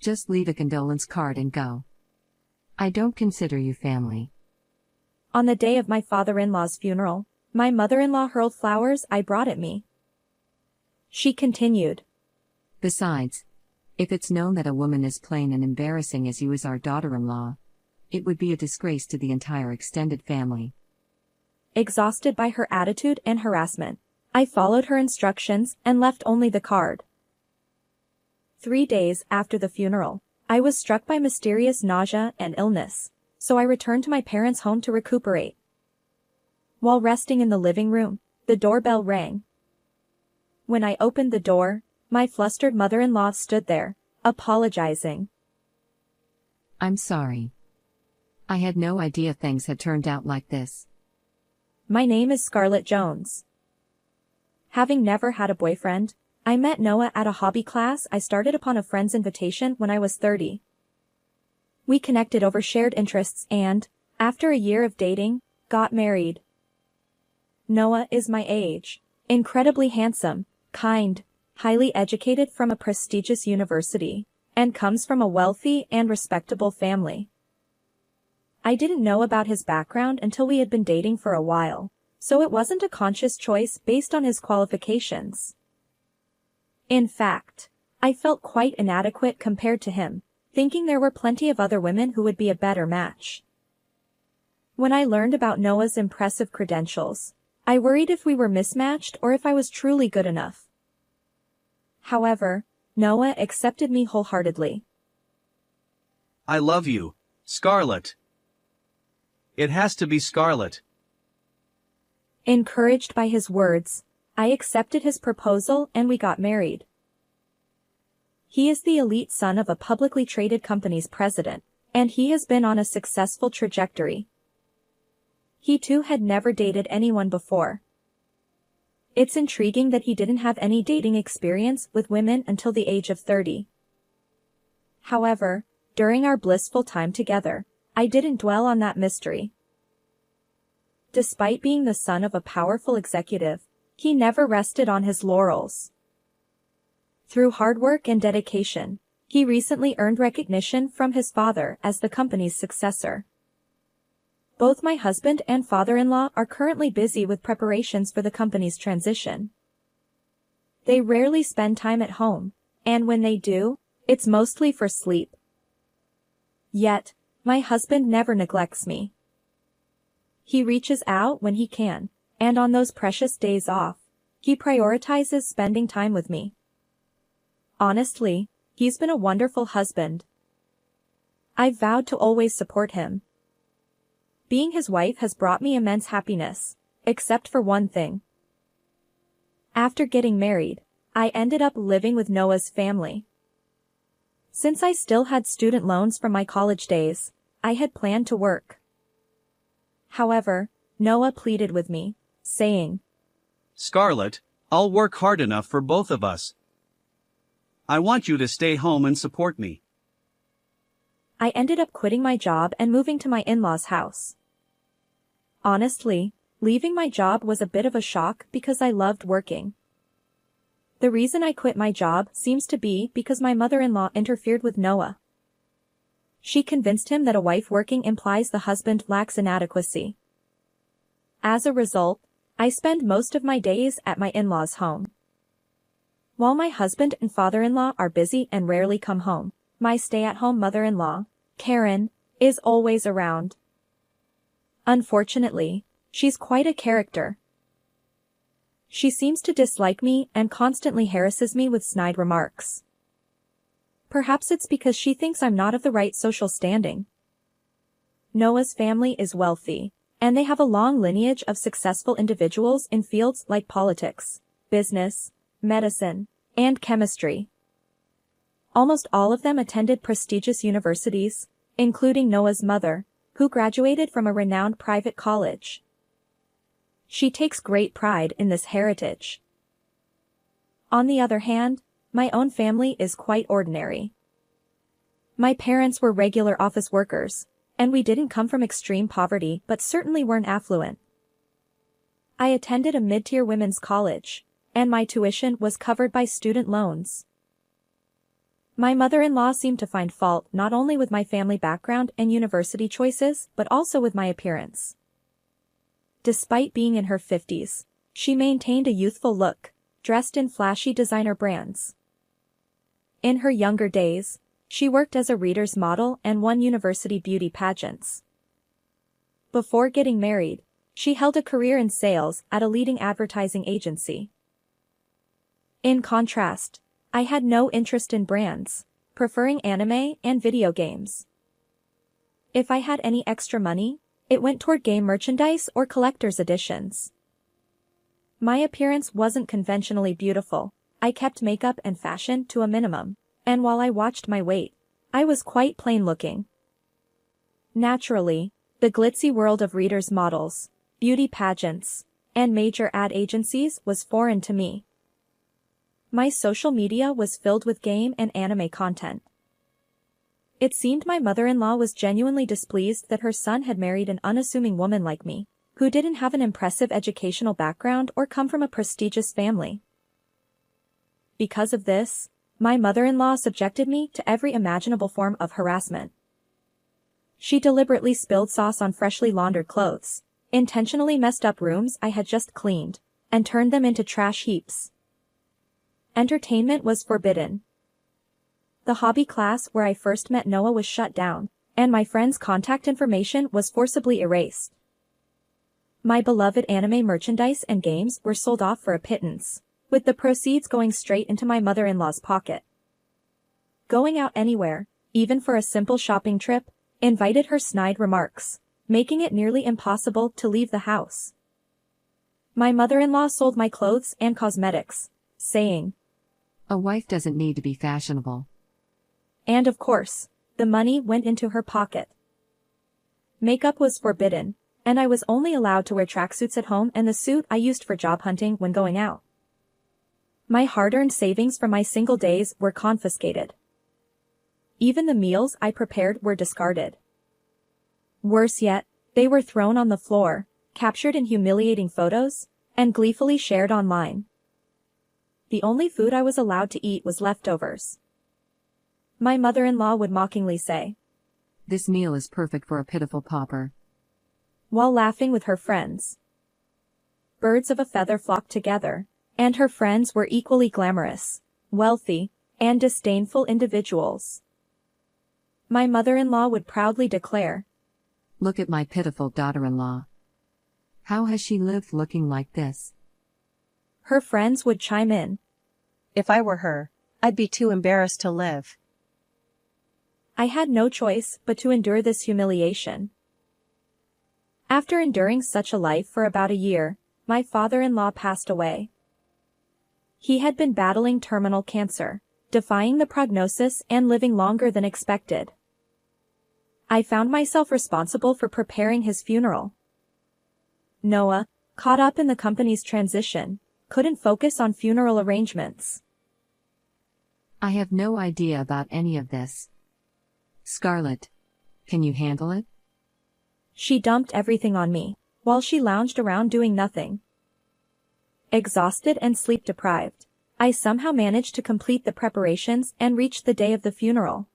Just leave a condolence card and go. I don't consider you family. On the day of my father-in-law's funeral, my mother-in-law hurled flowers I brought at me. She continued. Besides, if it's known that a woman as plain and embarrassing as you is our daughter-in-law, it would be a disgrace to the entire extended family. Exhausted by her attitude and harassment, I followed her instructions and left only the card. 3 days after the funeral, I was struck by mysterious nausea and illness, so I returned to my parents' home to recuperate. While resting in the living room, the doorbell rang. When I opened the door, my flustered mother-in-law stood there, apologizing. I'm sorry. I had no idea things had turned out like this. My name is Scarlett Jones. Having never had a boyfriend, I met Noah at a hobby class I started upon a friend's invitation when I was 30. We connected over shared interests and, after a year of dating, got married. Noah is my age, incredibly handsome, kind, highly educated from a prestigious university, and comes from a wealthy and respectable family. I didn't know about his background until we had been dating for a while, so it wasn't a conscious choice based on his qualifications. In fact, I felt quite inadequate compared to him, thinking there were plenty of other women who would be a better match. When I learned about Noah's impressive credentials, I worried if we were mismatched or if I was truly good enough. However, Noah accepted me wholeheartedly. I love you, Scarlett. It has to be Scarlett. Encouraged by his words, I accepted his proposal and we got married. He is the elite son of a publicly traded company's president, and he has been on a successful trajectory. He too had never dated anyone before. It's intriguing that he didn't have any dating experience with women until the age of 30. However, during our blissful time together, I didn't dwell on that mystery. Despite being the son of a powerful executive, he never rested on his laurels. Through hard work and dedication, he recently earned recognition from his father as the company's successor. Both my husband and father-in-law are currently busy with preparations for the company's transition. They rarely spend time at home, and when they do, it's mostly for sleep. Yet, my husband never neglects me. He reaches out when he can, and on those precious days off, he prioritizes spending time with me. Honestly, he's been a wonderful husband. I've vowed to always support him. Being his wife has brought me immense happiness, except for one thing. After getting married, I ended up living with Noah's family. Since I still had student loans from my college days, I had planned to work. However, Noah pleaded with me, saying, Scarlett, I'll work hard enough for both of us. I want you to stay home and support me. I ended up quitting my job and moving to my in-laws' house. Honestly, leaving my job was a bit of a shock because I loved working. The reason I quit my job seems to be because my mother-in-law interfered with Noah. She convinced him that a wife working implies the husband lacks inadequacy. As a result, I spend most of my days at my in-laws' home. While my husband and father-in-law are busy and rarely come home, my stay-at-home mother-in-law, Karen, is always around. Unfortunately, she's quite a character. She seems to dislike me and constantly harasses me with snide remarks. Perhaps it's because she thinks I'm not of the right social standing. Noah's family is wealthy, and they have a long lineage of successful individuals in fields like politics, business, medicine, and chemistry. Almost all of them attended prestigious universities, including Noah's mother, who graduated from a renowned private college. She takes great pride in this heritage. On the other hand, my own family is quite ordinary. My parents were regular office workers, and we didn't come from extreme poverty but certainly weren't affluent. I attended a mid-tier women's college, and my tuition was covered by student loans. My mother-in-law seemed to find fault not only with my family background and university choices, but also with my appearance. Despite being in her 50s, she maintained a youthful look, dressed in flashy designer brands. In her younger days, she worked as a Reader's model and won university beauty pageants. Before getting married, she held a career in sales at a leading advertising agency. In contrast, I had no interest in brands, preferring anime and video games. If I had any extra money, it went toward game merchandise or collector's editions. My appearance wasn't conventionally beautiful. I kept makeup and fashion to a minimum, and while I watched my weight, I was quite plain-looking. Naturally, the glitzy world of Reader's models, beauty pageants, and major ad agencies was foreign to me. My social media was filled with game and anime content. It seemed my mother-in-law was genuinely displeased that her son had married an unassuming woman like me, who didn't have an impressive educational background or come from a prestigious family. Because of this, my mother-in-law subjected me to every imaginable form of harassment. She deliberately spilled sauce on freshly laundered clothes, intentionally messed up rooms I had just cleaned, and turned them into trash heaps. Entertainment was forbidden. The hobby class where I first met Noah was shut down, and my friend's contact information was forcibly erased. My beloved anime merchandise and games were sold off for a pittance, with the proceeds going straight into my mother-in-law's pocket. Going out anywhere, even for a simple shopping trip, invited her snide remarks, making it nearly impossible to leave the house. My mother-in-law sold my clothes and cosmetics, saying, "A wife doesn't need to be fashionable." And of course, the money went into her pocket. Makeup was forbidden, and I was only allowed to wear tracksuits at home and the suit I used for job hunting when going out. My hard-earned savings from my single days were confiscated. Even the meals I prepared were discarded. Worse yet, they were thrown on the floor, captured in humiliating photos, and gleefully shared online. The only food I was allowed to eat was leftovers. My mother-in-law would mockingly say, "This meal is perfect for a pitiful pauper," while laughing with her friends. Birds of a feather flocked together, and her friends were equally glamorous, wealthy, and disdainful individuals. My mother-in-law would proudly declare, "Look at my pitiful daughter-in-law. How has she lived looking like this?" Her friends would chime in, "If I were her, I'd be too embarrassed to live." I had no choice but to endure this humiliation. After enduring such a life for about a year, my father-in-law passed away. He had been battling terminal cancer, defying the prognosis and living longer than expected. I found myself responsible for preparing his funeral. Noah, caught up in the company's transition, couldn't focus on funeral arrangements. "I have no idea about any of this. Scarlett, can you handle it?" She dumped everything on me, while she lounged around doing nothing. Exhausted and sleep-deprived, I somehow managed to complete the preparations and reach the day of the funeral.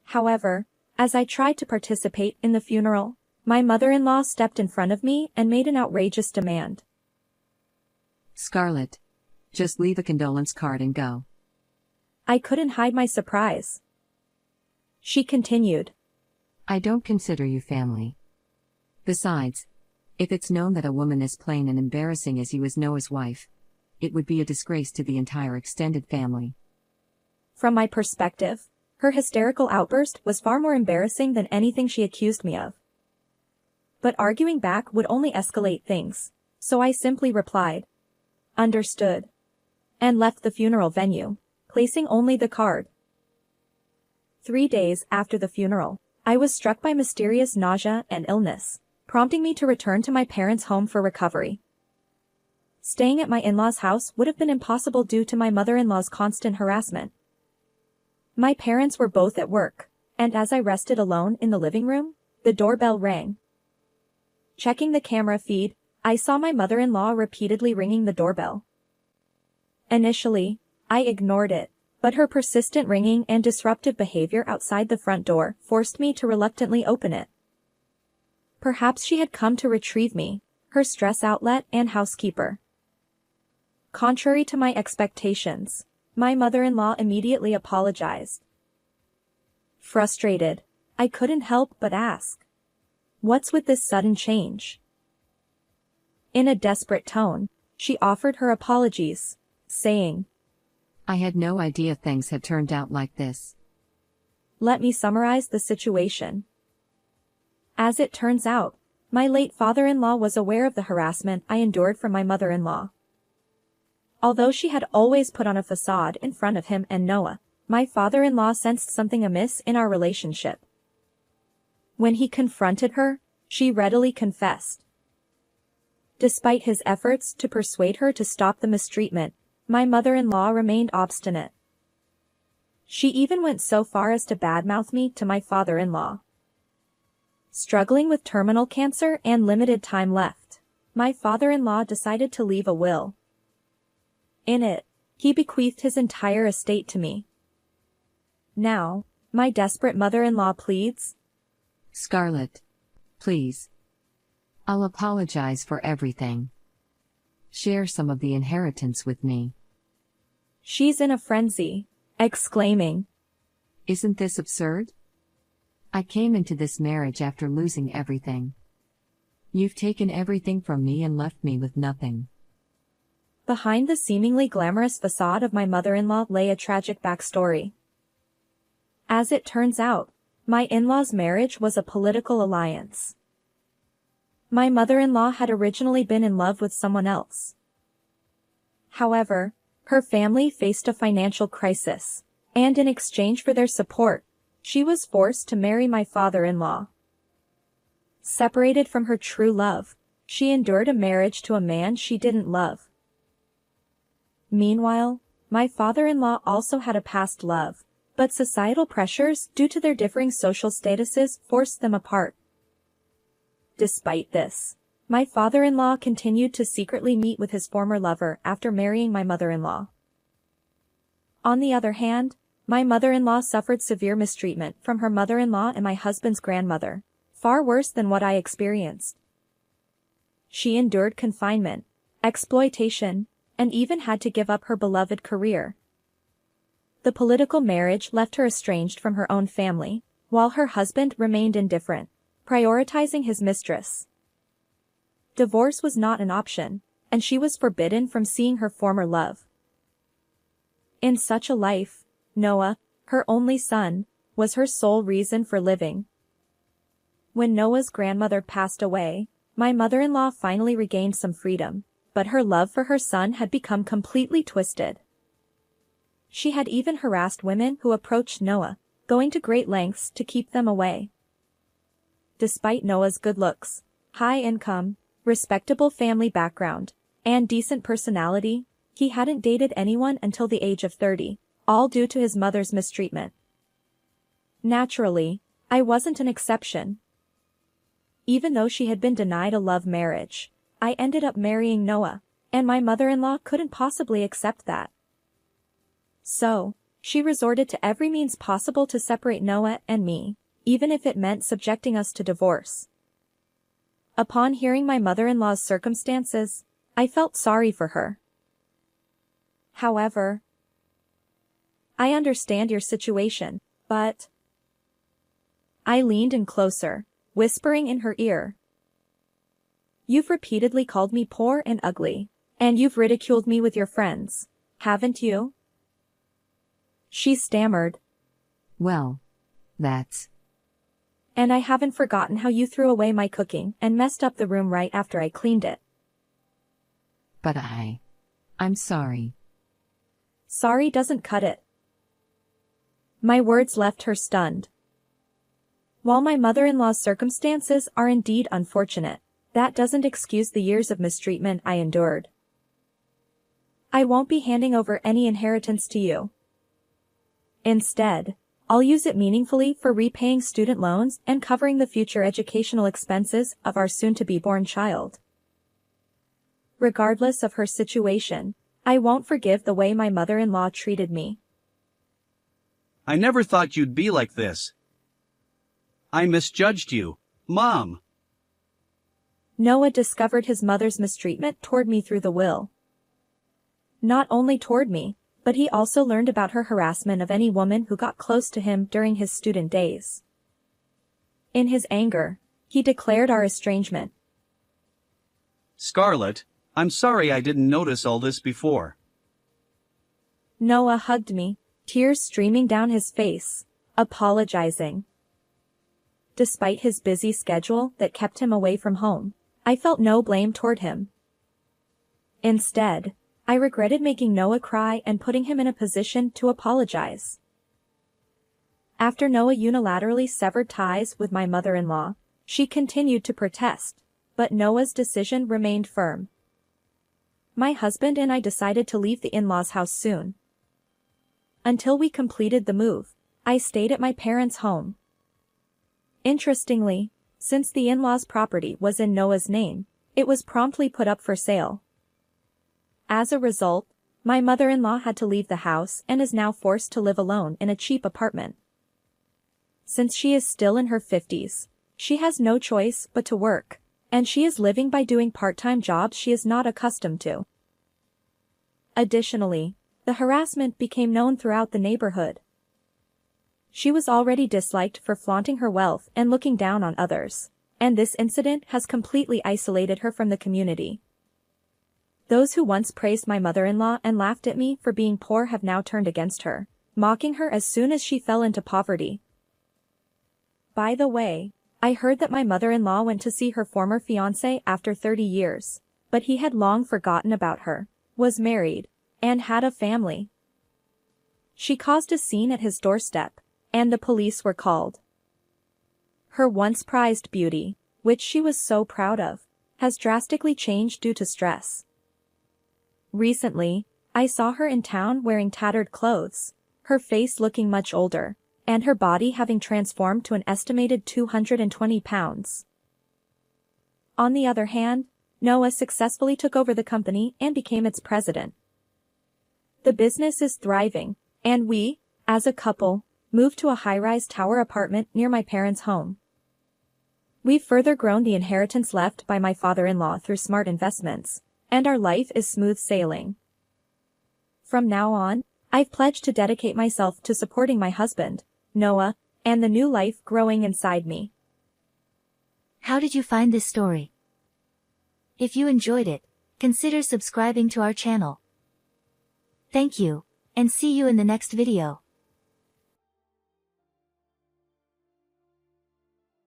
However, as I tried to participate in the funeral, my mother-in-law stepped in front of me and made an outrageous demand. "Scarlett, just leave a condolence card and go." I couldn't hide my surprise. She continued, "I don't consider you family. Besides, if it's known that a woman as plain and embarrassing as you is Noah's wife, it would be a disgrace to the entire extended family." From my perspective, her hysterical outburst was far more embarrassing than anything she accused me of. But arguing back would only escalate things, so I simply replied, "Understood," and left the funeral venue, placing only the card. 3 days after the funeral, I was struck by mysterious nausea and illness, prompting me to return to my parents' home for recovery. Staying at my in-laws' house would have been impossible due to my mother-in-law's constant harassment. My parents were both at work, and as I rested alone in the living room, the doorbell rang. Checking the camera feed, I saw my mother-in-law repeatedly ringing the doorbell. Initially, I ignored it, but her persistent ringing and disruptive behavior outside the front door forced me to reluctantly open it. Perhaps she had come to retrieve me, her stress outlet and housekeeper. Contrary to my expectations, my mother-in-law immediately apologized. Frustrated, I couldn't help but ask, "What's with this sudden change?" In a desperate tone, she offered her apologies, saying, I had no idea things had turned out like this. "Let me summarize the situation. As it turns out, my late father-in-law was aware of the harassment I endured from my mother-in-law. Although she had always put on a facade in front of him and Noah, my father-in-law sensed something amiss in our relationship. When he confronted her, she readily confessed. Despite his efforts to persuade her to stop the mistreatment, my mother-in-law remained obstinate. She even went so far as to badmouth me to my father-in-law. Struggling with terminal cancer and limited time left, my father-in-law decided to leave a will. In it, he bequeathed his entire estate to me. Now, my desperate mother-in-law pleads, Scarlett. Please. I'll apologize for everything. Share some of the inheritance with me. She's in a frenzy, exclaiming, Isn't this absurd? I came into this marriage after losing everything. You've taken everything from me and left me with nothing. Behind the seemingly glamorous facade of my mother-in-law lay a tragic backstory. As it turns out, my in-laws' marriage was a political alliance. My mother-in-law had originally been in love with someone else. However, her family faced a financial crisis, and in exchange for their support, she was forced to marry my father-in-law. Separated from her true love, she endured a marriage to a man she didn't love. Meanwhile, my father-in-law also had a past love, but societal pressures due to their differing social statuses forced them apart. Despite this, my father-in-law continued to secretly meet with his former lover after marrying my mother-in-law. On the other hand, my mother-in-law suffered severe mistreatment from her mother-in-law and my husband's grandmother, far worse than what I experienced. She endured confinement, exploitation, and even had to give up her beloved career. The political marriage left her estranged from her own family, while her husband remained indifferent, prioritizing his mistress. Divorce was not an option, and she was forbidden from seeing her former love. In such a life, Noah, her only son, was her sole reason for living. When Noah's grandmother passed away, my mother-in-law finally regained some freedom, but her love for her son had become completely twisted. She had even harassed women who approached Noah, going to great lengths to keep them away. Despite Noah's good looks, high income, respectable family background, and decent personality, he hadn't dated anyone until the age of 30, all due to his mother's mistreatment. Naturally, I wasn't an exception. Even though she had been denied a love marriage, I ended up marrying Noah, and my mother-in-law couldn't possibly accept that. So, she resorted to every means possible to separate Noah and me, even if it meant subjecting us to divorce. Upon hearing my mother-in-law's circumstances, I felt sorry for her. However, I understand your situation, but... I leaned in closer, whispering in her ear. You've repeatedly called me poor and ugly, and you've ridiculed me with your friends, haven't you? She stammered. Well, that's... And I haven't forgotten how you threw away my cooking and messed up the room right after I cleaned it. But I'm sorry. Sorry doesn't cut it. My words left her stunned. While my mother-in-law's circumstances are indeed unfortunate, that doesn't excuse the years of mistreatment I endured. I won't be handing over any inheritance to you. Instead, I'll use it meaningfully for repaying student loans and covering the future educational expenses of our soon-to-be-born child. Regardless of her situation, I won't forgive the way my mother-in-law treated me. I never thought you'd be like this. I misjudged you, Mom. Noah discovered his mother's mistreatment toward me through the will. Not only toward me, but he also learned about her harassment of any woman who got close to him during his student days. In his anger, he declared our estrangement. Scarlett, I'm sorry I didn't notice all this before. Noah hugged me, tears streaming down his face, apologizing. Despite his busy schedule that kept him away from home, I felt no blame toward him. Instead, I regretted making Noah cry and putting him in a position to apologize. After Noah unilaterally severed ties with my mother-in-law, she continued to protest, but Noah's decision remained firm. My husband and I decided to leave the in-laws' house soon. Until we completed the move, I stayed at my parents' home. Interestingly, since the in-laws' property was in Noah's name, it was promptly put up for sale. As a result, my mother-in-law had to leave the house and is now forced to live alone in a cheap apartment. Since she is still in her 50s, she has no choice but to work, and she is living by doing part-time jobs she is not accustomed to. Additionally, the harassment became known throughout the neighborhood. She was already disliked for flaunting her wealth and looking down on others, and this incident has completely isolated her from the community. Those who once praised my mother-in-law and laughed at me for being poor have now turned against her, mocking her as soon as she fell into poverty. By the way, I heard that my mother-in-law went to see her former fiancé after 30 years, but he had long forgotten about her, was married, and had a family. She caused a scene at his doorstep, and the police were called. Her once prized beauty, which she was so proud of, has drastically changed due to stress. Recently, I saw her in town wearing tattered clothes, her face looking much older, and her body having transformed to an estimated 220 pounds. On the other hand, Noah successfully took over the company and became its president. The business is thriving, and we, as a couple, moved to a high-rise tower apartment near my parents' home. We've further grown the inheritance left by my father-in-law through smart investments, and our life is smooth sailing. From now on, I've pledged to dedicate myself to supporting my husband, Noah, and the new life growing inside me. How did you find this story? If you enjoyed it, consider subscribing to our channel. Thank you, and see you in the next video.